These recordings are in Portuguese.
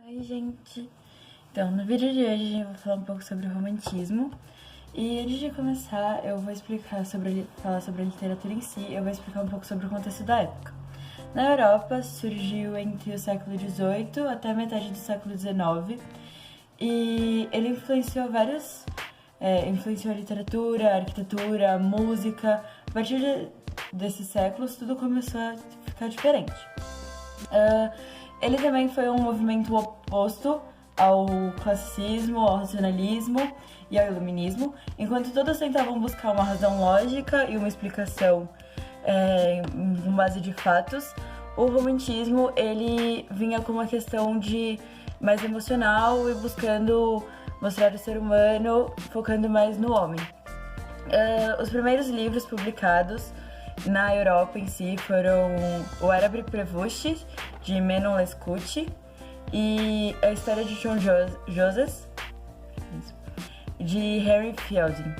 Oi, gente! Então, no vídeo de hoje eu vou falar um pouco sobre o romantismo. E antes de começar, eu vou falar sobre a literatura em si, eu vou explicar um pouco sobre o contexto da época. Na Europa, surgiu entre o século XVIII até a metade do século XIX, e ele influenciou a literatura, a arquitetura, a música. A partir desses séculos, tudo começou a ficar diferente. Ele também foi um movimento oposto ao classicismo, ao racionalismo e ao iluminismo, enquanto todos tentavam buscar uma razão lógica e uma explicação com base de fatos. O romantismo ele vinha com uma questão de mais emocional e buscando mostrar o ser humano, focando mais no homem. Os primeiros livros publicados na Europa em si foram O Árabe Prevushi, de Menon Lescaut, e A História de John Joseph, de Henry Fielding.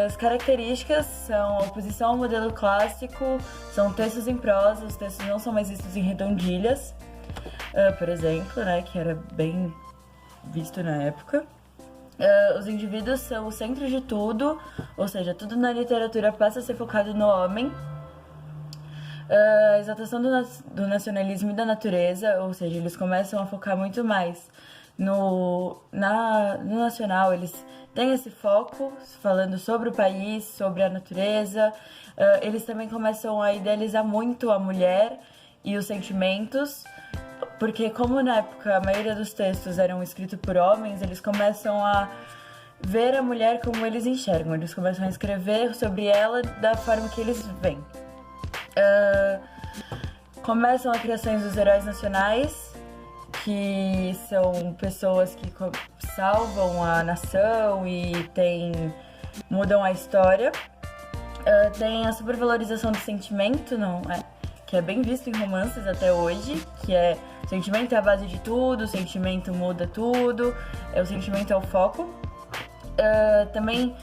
As características são a oposição ao modelo clássico, são textos em prosa, os textos não são mais vistos em redondilhas, por exemplo, né, que era bem visto na época. Os indivíduos são o centro de tudo, ou seja, tudo na literatura passa a ser focado no homem. A exaltação do nacionalismo e da natureza, ou seja, eles começam a focar muito mais no nacional, eles têm esse foco falando sobre o país, sobre a natureza. Eles também começam a idealizar muito a mulher e os sentimentos, porque como na época a maioria dos textos eram escritos por homens, eles começam a ver a mulher como eles enxergam, eles começam a escrever sobre ela da forma que eles veem. Começam as criações dos heróis nacionais, que são pessoas que salvam a nação e mudam a história. Tem a supervalorização do sentimento, que é bem visto em romances até hoje, que é o sentimento é a base de tudo, o sentimento muda tudo, o sentimento é o foco. Também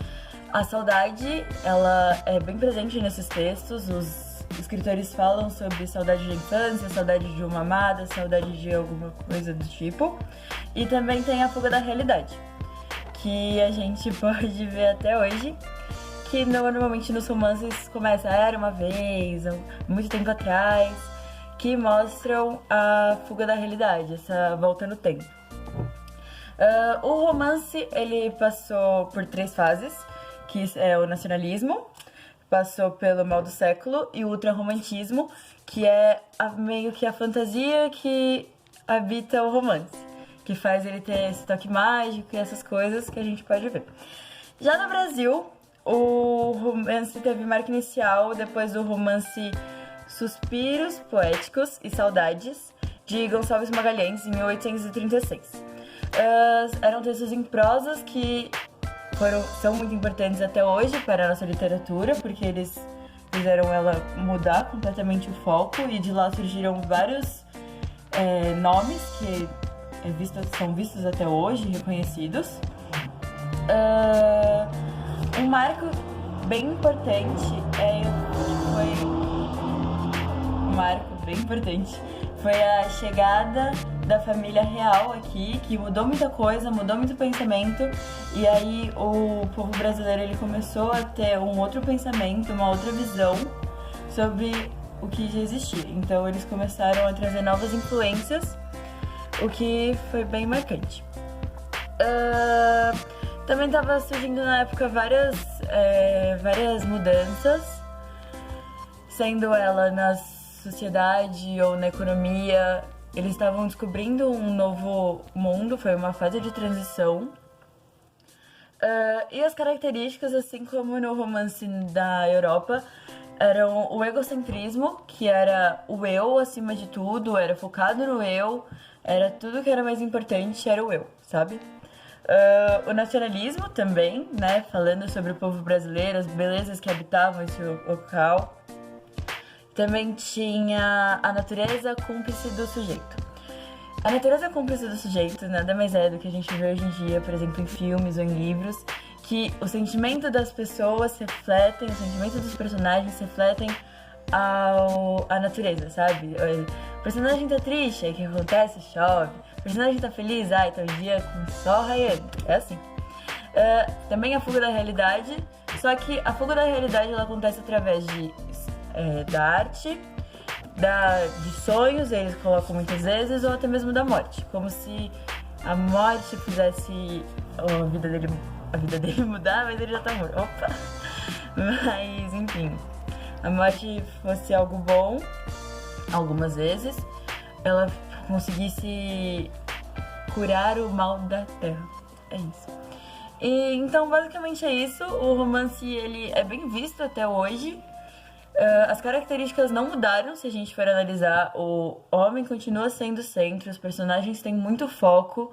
a saudade, ela é bem presente nesses textos. Os escritores falam sobre saudade de infância, saudade de uma amada, saudade de alguma coisa do tipo. E também tem a fuga da realidade, que a gente pode ver até hoje, que normalmente nos romances começa era uma vez, muito tempo atrás, que mostram a fuga da realidade, essa volta no tempo. O romance, ele passou por 3 fases, que é o nacionalismo, passou pelo mal do século, e o ultrarromantismo, que é meio que a fantasia que habita o romance, que faz ele ter esse toque mágico e essas coisas que a gente pode ver. Já no Brasil, o romance teve marca inicial depois do romance Suspiros Poéticos e Saudades, de Gonçalves Magalhães, em 1836. Eram textos em prosas que são muito importantes até hoje para a nossa literatura, porque eles fizeram ela mudar completamente o foco, e de lá surgiram vários nomes que são vistos até hoje, reconhecidos. Um marco bem importante foi a chegada da família real aqui, que mudou muita coisa, mudou muito pensamento, e aí o povo brasileiro ele começou a ter um outro pensamento, uma outra visão sobre o que já existia. Então eles começaram a trazer novas influências, o que foi bem marcante. Também estava surgindo na época várias mudanças, sendo ela na sociedade ou na economia. Eles estavam descobrindo um novo mundo, foi uma fase de transição. E as características, assim como no romance da Europa, eram o egocentrismo, que era o eu acima de tudo, era focado no eu, era tudo que era mais importante, era o eu, sabe? O nacionalismo também, né, falando sobre o povo brasileiro, as belezas que habitavam esse local. Também tinha a natureza cúmplice do sujeito. A natureza cúmplice do sujeito nada mais é do que a gente vê hoje em dia, por exemplo, em filmes ou em livros, que o sentimento das pessoas refletem, o sentimento dos personagens refletem à natureza, sabe? O personagem tá triste, aí o que acontece? Chove. O personagem tá feliz, tá o dia com o sol raiando. É assim. Também a fuga da realidade, só que a fuga da realidade ela acontece através da arte, de sonhos, eles colocam muitas vezes, ou até mesmo da morte, como se a morte fizesse a vida dele mudar, mas ele já tá morto. Opa! Mas, enfim, a morte fosse algo bom, algumas vezes, ela conseguisse curar o mal da terra. É isso. E, então, basicamente é isso. O romance, ele é bem visto até hoje. As características não mudaram, se a gente for analisar. O homem continua sendo o centro, os personagens têm muito foco.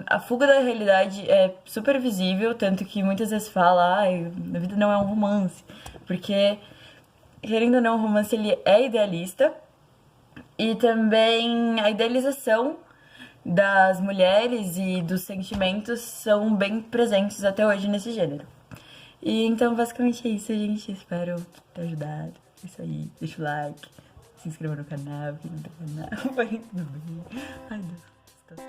A fuga da realidade é super visível, tanto que muitas vezes fala, a vida não é um romance. Porque, querendo ou não, o romance ele é idealista. E também a idealização das mulheres e dos sentimentos são bem presentes até hoje nesse gênero. E então, basicamente é isso, gente. Espero ter ajudado. É isso aí. Deixa o like, se inscreva no canal, quem não tem canal. Vai dormir. Ai, Deus.